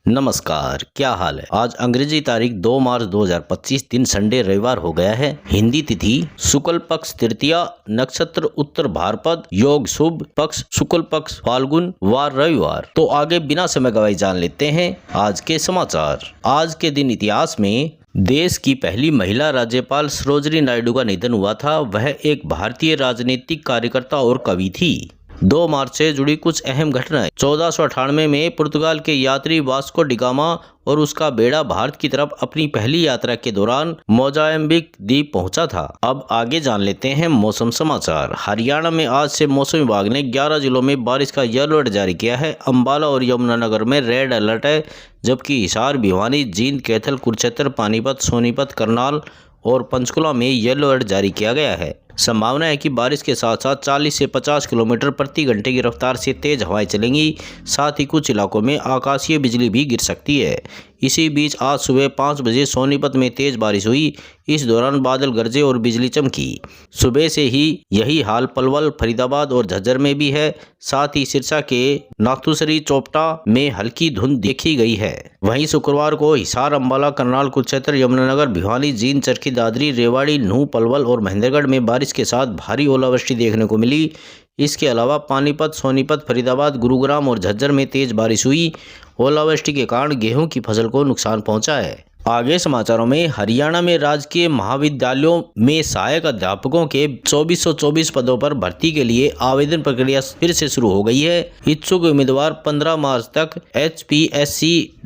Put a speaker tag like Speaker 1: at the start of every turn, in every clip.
Speaker 1: नमस्कार, क्या हाल है। आज अंग्रेजी तारीख 2 मार्च 2025 दिन संडे रविवार हो गया है। हिंदी तिथि शुक्ल पक्ष तृतीया, नक्षत्र उत्तर भाद्रपद, योग शुभ, पक्ष शुक्ल पक्ष फाल्गुन, वार रविवार। तो आगे बिना समय गवाए जान लेते हैं आज के समाचार। आज के दिन इतिहास में देश की पहली महिला राज्यपाल सरोजिनी नायडू का निधन हुआ था। वह एक भारतीय राजनीतिक कार्यकर्ता और कवि थी। 2 मार्च से जुड़ी कुछ अहम घटनाएं। 1498 में पुर्तगाल के यात्री वास्को डिगामा और उसका बेड़ा भारत की तरफ अपनी पहली यात्रा के दौरान मोजाम्बिक द्वीप पहुंचा था। अब आगे जान लेते हैं मौसम समाचार। हरियाणा में आज से मौसम विभाग ने 11 जिलों में बारिश का येलो अलर्ट जारी किया है। अंबाला और यमुनानगर में रेड अलर्ट है, जबकि हिसार, भिवानी, जींद, कैथल, कुरुक्षेत्र, पानीपत, सोनीपत, करनाल और पंचकुला में येलो अलर्ट जारी किया गया है। संभावना है कि बारिश के साथ साथ 40 से 50 किलोमीटर प्रति घंटे की रफ्तार से तेज हवाएं चलेंगी। साथ ही कुछ इलाकों में आकाशीय बिजली भी गिर सकती है। इसी बीच आज सुबह 5 बजे सोनीपत में तेज बारिश हुई। इस दौरान बादल गरजे और बिजली चमकी। सुबह से ही यही हाल पलवल, फरीदाबाद और झज्जर में भी है। साथ ही सिरसा के नाथुसरी चोपटा में हल्की धुंध देखी गई है। वहीं शुक्रवार को हिसार, अंबाला, करनाल, कुरुक्षेत्र, यमुनानगर, भिवानी, जींद, चरखी दादरी, रेवाड़ी, नूंह, पलवल और महेंद्रगढ़ में बारिश के साथ भारी ओलावृष्टि देखने को मिली। इसके अलावा पानीपत, सोनीपत, फरीदाबाद, गुरुग्राम और झज्जर में तेज बारिश हुई। ओलावृष्टि के कारण गेहूं की फसल को नुकसान पहुंचा है। आगे समाचारों में, हरियाणा में राजकीय महाविद्यालयों में सहायक अध्यापकों के 2424 पदों पर भर्ती के लिए आवेदन प्रक्रिया फिर से शुरू हो गई है। इच्छुक उम्मीदवार 15 मार्च तक hpsc.gov.in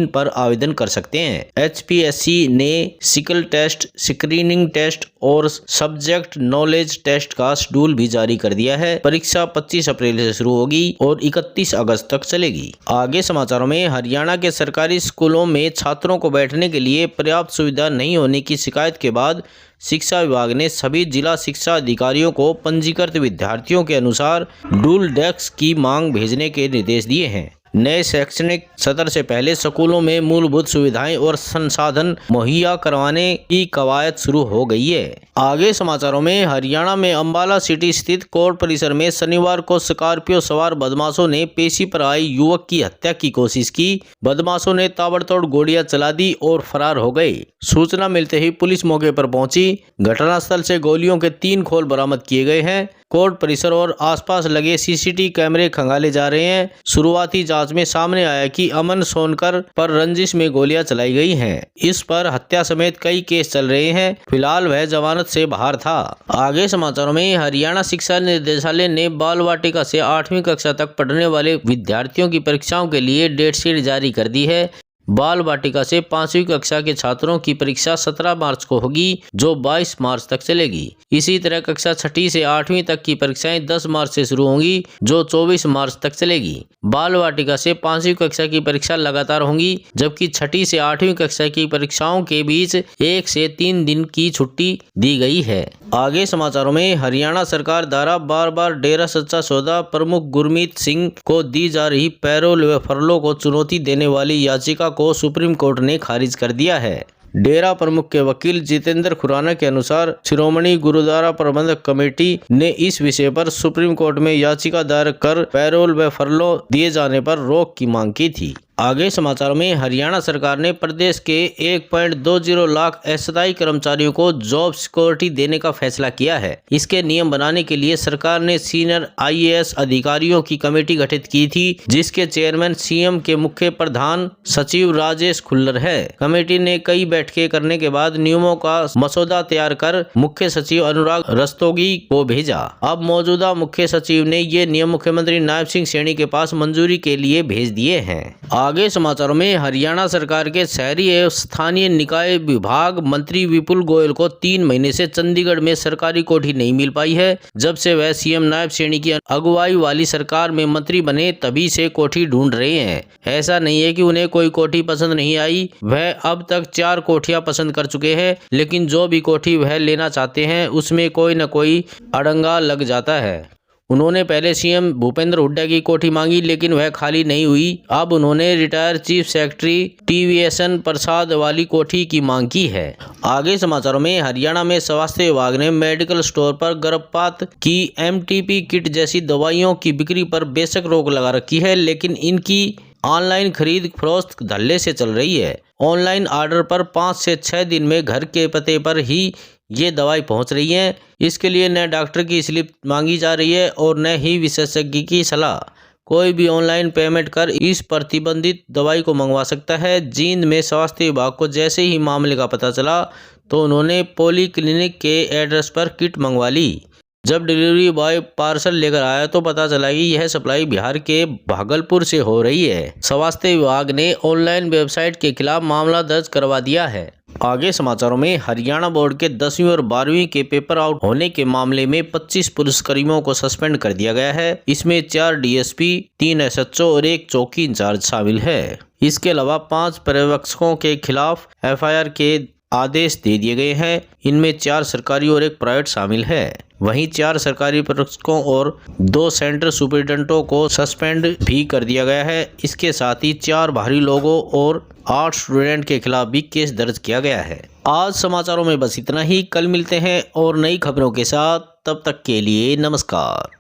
Speaker 1: पर आवेदन कर सकते हैं। HPSC ने सिकल टेस्ट, स्क्रीनिंग टेस्ट और सब्जेक्ट नॉलेज टेस्ट का शेड्यूल भी जारी कर दिया है। परीक्षा 25 अप्रैल से शुरू होगी और 31 अगस्त तक चलेगी। आगे समाचारों में, हरियाणा के सरकारी स्कूलों में छात्रों को बैठने के लिए पर्याप्त सुविधा नहीं होने की शिकायत के बाद शिक्षा विभाग ने सभी जिला शिक्षा अधिकारियों को पंजीकृत विद्यार्थियों के अनुसार डूल डेस्क की मांग भेजने के निर्देश दिए हैं। नए शैक्षणिक सत्र से पहले स्कूलों में मूलभूत सुविधाएं और संसाधन मुहैया करवाने की कवायद शुरू हो गई है। आगे समाचारों में, हरियाणा में अंबाला सिटी स्थित कोर्ट परिसर में शनिवार को स्कॉर्पियो सवार बदमाशों ने पेशी पर आए युवक की हत्या की कोशिश की। बदमाशों ने ताबड़तोड़ गोलियां चला दी और फरार हो गए। सूचना मिलते ही पुलिस मौके पर पहुंची। घटनास्थल से गोलियों के 3 खोल बरामद किए गए हैं। कोर्ट परिसर और आसपास लगे सीसीटीवी कैमरे खंगाले जा रहे हैं। शुरुआती जांच में सामने आया कि अमन सोनकर पर रंजिश में गोलियां चलाई गई हैं। इस पर हत्या समेत कई केस चल रहे हैं। फिलहाल वह जमानत से बाहर था। आगे समाचारों में, हरियाणा शिक्षा निदेशालय ने बाल वाटिका से 8वीं कक्षा तक पढ़ने वाले विद्यार्थियों की परीक्षाओं के लिए डेट शीट जारी कर दी है। बाल वाटिका से 5वीं कक्षा के छात्रों की परीक्षा 17 मार्च को होगी, जो 22 मार्च तक चलेगी। इसी तरह कक्षा 6ठी से 8वीं तक की परीक्षाएं 10 मार्च से शुरू होंगी, जो 24 मार्च तक चलेगी। बाल वाटिका से 5वीं कक्षा की परीक्षा लगातार होंगी, जबकि 6ठी से 8वीं कक्षा की परीक्षाओं के बीच 1 से 3 दिन की छुट्टी दी गई है। आगे समाचारों में, हरियाणा सरकार द्वारा बार बार डेरा सच्चा सौदा प्रमुख गुरमीत सिंह को दी जा रही पैरोल व फरलो को चुनौती देने वाली याचिका को सुप्रीम कोर्ट ने खारिज कर दिया है। डेरा प्रमुख के वकील जितेंद्र खुराना के अनुसार शिरोमणि गुरुद्वारा प्रबंधक कमेटी ने इस विषय पर सुप्रीम कोर्ट में याचिका दायर कर पैरोल व फरलो दिए जाने पर रोक की मांग की थी। आगे समाचारों में, हरियाणा सरकार ने प्रदेश के 1.20 लाख अस्थायी कर्मचारियों को जॉब सिक्योरिटी देने का फैसला किया है। इसके नियम बनाने के लिए सरकार ने सीनियर IAS अधिकारियों की कमेटी गठित की थी, जिसके चेयरमैन सीएम के मुख्य प्रधान सचिव राजेश खुल्लर है। कमेटी ने कई बैठकें करने के बाद नियमों का मसौदा तैयार कर मुख्य सचिव अनुराग रस्तोगी को भेजा। अब मौजूदा मुख्य सचिव ने ये नियम मुख्यमंत्री नायब सिंह सैनी के पास मंजूरी के लिए भेज दिए हैं। आगे समाचारों में, हरियाणा सरकार के शहरी एवं स्थानीय निकाय विभाग मंत्री विपुल गोयल को 3 महीने से चंडीगढ़ में सरकारी कोठी नहीं मिल पाई है। जब से वह सीएम नायब सैनी की अगुवाई वाली सरकार में मंत्री बने, तभी से कोठी ढूंढ रहे हैं। ऐसा नहीं है कि उन्हें कोई कोठी पसंद नहीं आई। वह अब तक 4 कोठियां पसंद कर चुके हैं, लेकिन जो भी कोठी वह लेना चाहते हैं उसमें कोई न कोई अड़ंगा लग जाता है। उन्होंने पहले सीएम भूपेंद्र हुड्डा की कोठी मांगी, लेकिन वह खाली नहीं हुई। अब उन्होंने रिटायर्ड चीफ सेक्रेटरी TVSN प्रसाद वाली कोठी की मांग की है। आगे समाचारों में, हरियाणा में स्वास्थ्य विभाग ने मेडिकल स्टोर पर गर्भपात की MTP किट जैसी दवाइयों की बिक्री पर बेशक रोक लगा रखी है, लेकिन इनकी ऑनलाइन खरीद फरोख्त धल्ले से चल रही है। ऑनलाइन ऑर्डर पर 5 से 6 दिन में घर के पते पर ही ये दवाई पहुंच रही है। इसके लिए न डॉक्टर की स्लिप मांगी जा रही है और न ही विशेषज्ञ की सलाह। कोई भी ऑनलाइन पेमेंट कर इस प्रतिबंधित दवाई को मंगवा सकता है। जींद में स्वास्थ्य विभाग को जैसे ही मामले का पता चला तो उन्होंने पॉली क्लिनिक के एड्रेस पर किट मंगवा ली। जब डिलीवरी बॉय पार्सल लेकर आया तो पता चला कि यह सप्लाई बिहार के भागलपुर से हो रही है। स्वास्थ्य विभाग ने ऑनलाइन वेबसाइट के खिलाफ मामला दर्ज करवा दिया है। आगे समाचारों में, हरियाणा बोर्ड के 10वीं और 12वीं के पेपर आउट होने के मामले में 25 पुलिसकर्मियों को सस्पेंड कर दिया गया है। इसमें 4 डीएसपी, 3 एसएचओ और 1 चौकी इंचार्ज शामिल है। इसके अलावा 5 पर्यवेक्षकों के खिलाफ एफआईआर के आदेश दे दिए गए हैं। इनमें 4 सरकारी और 1 प्राइवेट शामिल है। वहीं 4 सरकारी पर्यवेक्षकों और 2 सेंटर सुपरिटेंडेंटों को सस्पेंड भी कर दिया गया है। इसके साथ ही 4 बाहरी लोगों और 8 स्टूडेंट के खिलाफ भी केस दर्ज किया गया है। आज समाचारों में बस इतना ही। कल मिलते हैं और नई खबरों के साथ। तब तक के लिए नमस्कार।